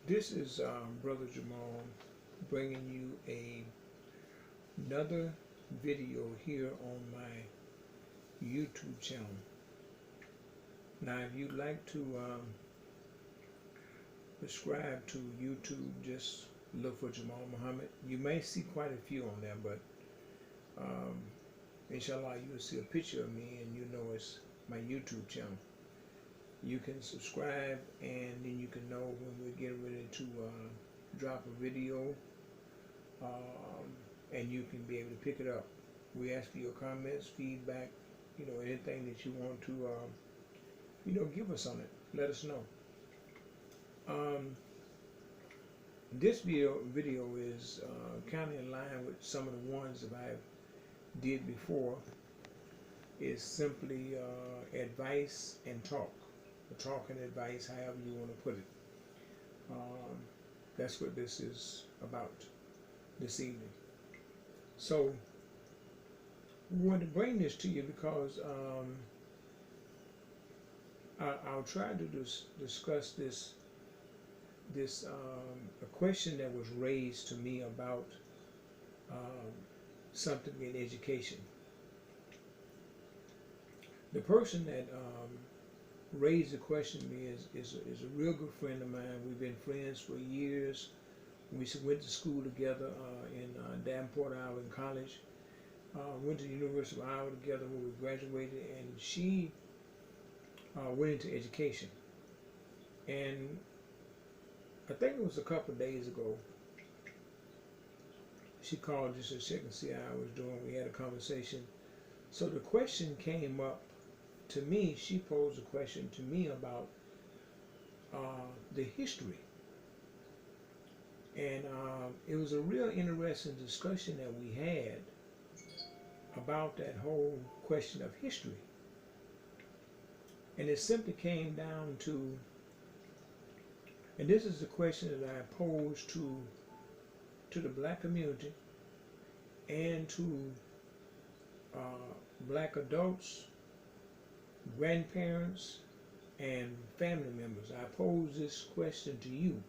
This is Brother Jamal bringing you another video here on my YouTube channel. Now, if you'd like to subscribe to YouTube, just look for Jamal Muhammad. You may see quite a few on there, but um, inshallah, you'll see a picture of me and you know it's my YouTube channel. You can subscribe and then you can know when we're getting ready to drop a video, and you can be able to pick it up. We ask for your comments, feedback, anything that you want to give us on it. Let us know. This video is kind of in line with some of the ones that I did before. It's simply advice and talk. Talk and advice, however you want to put it. That's what this is about this evening. So we want to bring this to you because I'll try to discuss a question that was raised to me about something in education. The person that raised the question to me is a real good friend of mine. We've been friends for years. We went to school together in Davenport, Iowa, in college. Went to the University of Iowa together when we graduated, and she went into education. And I think it was a couple of days ago, she called just to check and see how I was doing. We had a conversation. So the question came up to me. She posed a question to me about the history. And it was a real interesting discussion that we had about that whole question of history. And it simply came down to, and this is the question that I posed to the black community and to black adults, grandparents, and family members. I pose this question to you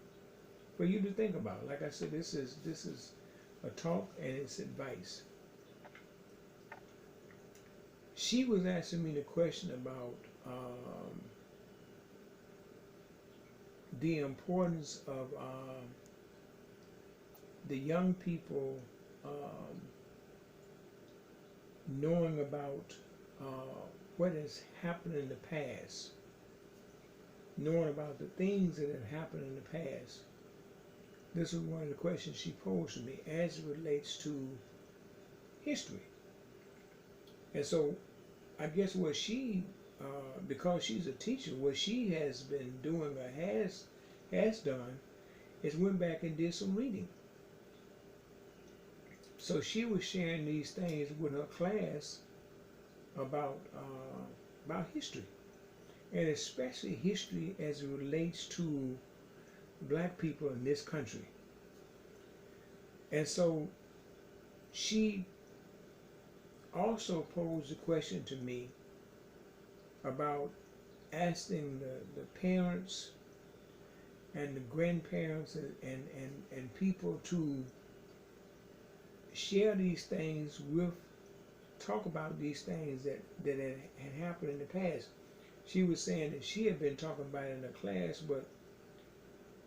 for you to think about. Like I said, this is a talk and it's advice. She was asking me the question about the importance of the young people knowing about what has happened in the past, knowing about the things that have happened in the past. This is one of the questions she posed to me as it relates to history. And so I guess what she, because she's a teacher, what she has been doing or has done is went back and did some reading. So she was sharing these things with her class about history, and especially history as it relates to black people in this country. And so she also posed a question to me about asking the parents and the grandparents and people to share these things talk about these things that had happened in the past. She was saying that she had been talking about it in the class, but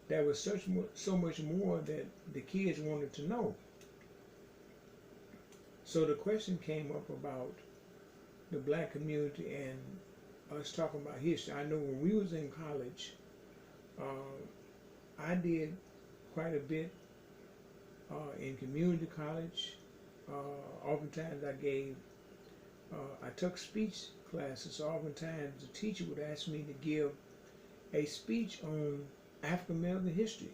there was so much more that the kids wanted to know. So the question came up about the black community and us talking about history. I know when we was in college, I did quite a bit in community college. Oftentimes I took speech classes. So oftentimes the teacher would ask me to give a speech on African American history.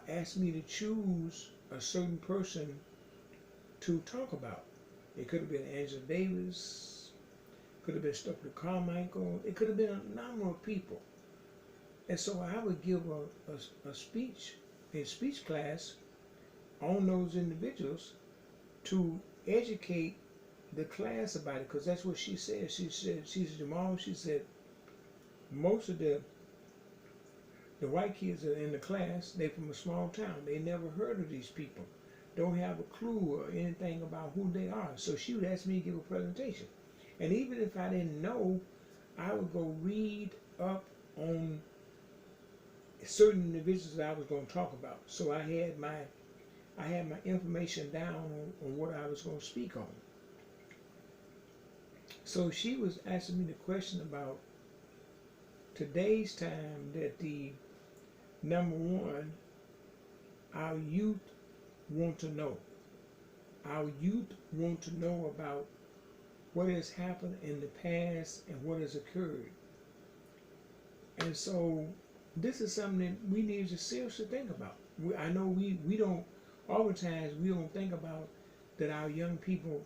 Asked me to choose a certain person to talk about. It could have been Angela Davis, could have been Stokely Carmichael, it could have been a number of people. And so I would give a speech in speech class on those individuals to educate the class about it, because that's what she said. She said, Jamal, she said, most of the The white kids are in the class, they from a small town. They never heard of these people. Don't have a clue or anything about who they are. So she would ask me to give a presentation. And even if I didn't know, I would go read up on certain individuals that I was going to talk about. So I had my information down on what I was going to speak on. So she was asking me the question about today's time, that the number one, our youth want to know. Our youth want to know about what has happened in the past and what has occurred. And so this is something that we need to seriously think about. I know we don't, oftentimes we don't think about that our young people,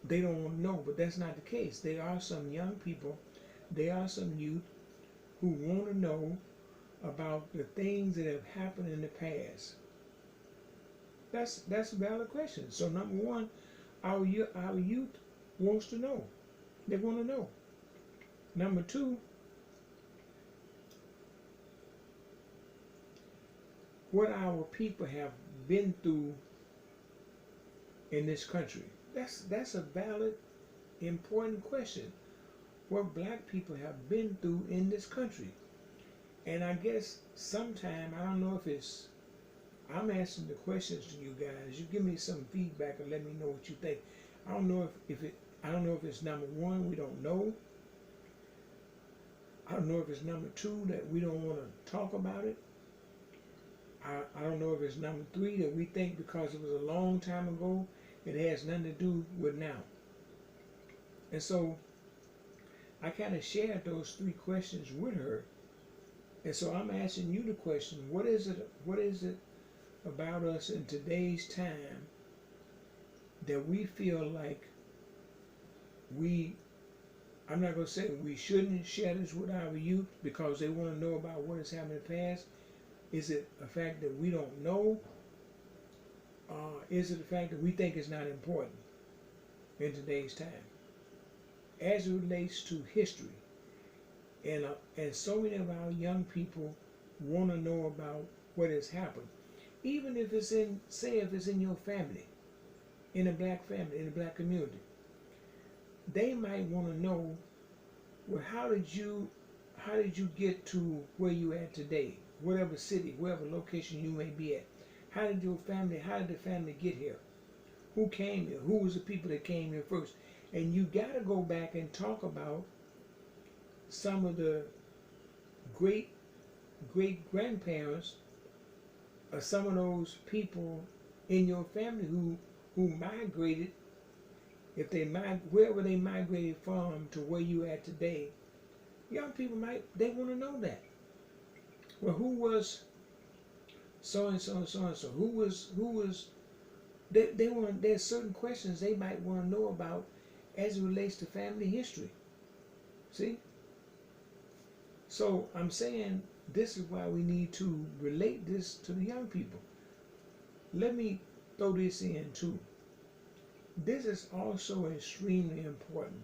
they don't want to know, but that's not the case. There are some young people, there are some youth who want to know about the things that have happened in the past. That's a valid question. So number one, our youth wants to know. They want to know. Number two, what our people have been through in this country. That's a valid, important question. What black people have been through in this country. And I guess sometime, I don't know if it's, I'm asking the questions to you guys. You give me some feedback and let me know what you think. I don't know I don't know if it's number one, we don't know. I don't know if it's number two, that we don't want to talk about it. I don't know if it's number three, that we think because it was a long time ago, it has nothing to do with now. And so I kind of shared those three questions with her. And so I'm asking you the question, what is it about us in today's time that we feel like I'm not going to say we shouldn't share this with our youth because they want to know about what has happened in the past? Is it a fact that we don't know? Is it the fact that we think it's not important in today's time? As it relates to history, and so many of our young people want to know about what has happened, even if it's in, say, if it's in your family, in a black family, in a black community, they might want to know, well, how did you get to where you at today, whatever city, whatever location you may be at? How did the family get here? Who came here? Who was the people that came here first? And you got to go back and talk about some of the great grandparents or some of those people in your family who migrated, wherever they migrated from to where you at today. Young people they want to know that. Well, who was so and so and so and so? Who was they want, there's certain questions they might want to know about as it relates to family history. See? So I'm saying this is why we need to relate this to the young people. Let me throw this in too. This is also extremely important.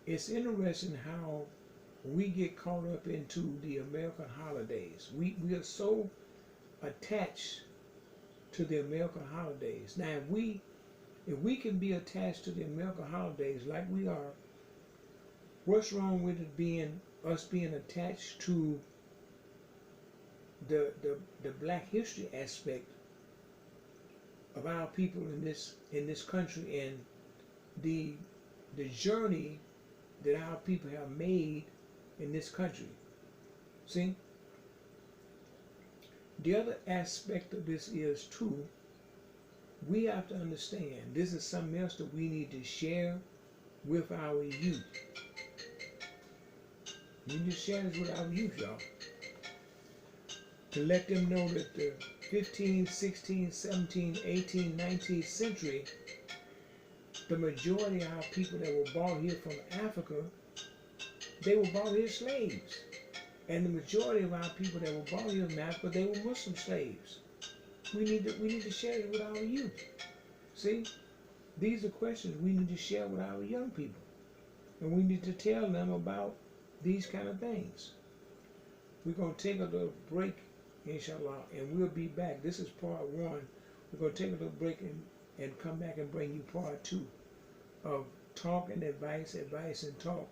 It's interesting how we get caught up into the American holidays. We are so attached to the American holidays. Now, if we can be attached to the American holidays like we are, what's wrong with it us being attached to the black history aspect of our people in this country, and the journey that our people have made in this country? See? The other aspect of this is too, we have to understand this is something else that we need to share with our youth. We need to share this with our youth, y'all. To let them know that the 15th, 16th, 17th, 18th, 19th century, the majority of our people that were brought here from Africa, they were brought here slaves. And the majority of our people that were brought here from Africa, they were Muslim slaves. We need to share it with our youth. See? These are questions we need to share with our young people. And we need to tell them about these kind of things. We're going to take a little break, inshallah, and we'll be back. This is part one. We're going to take a little break and come back and bring you part two of talk and advice, advice and talk.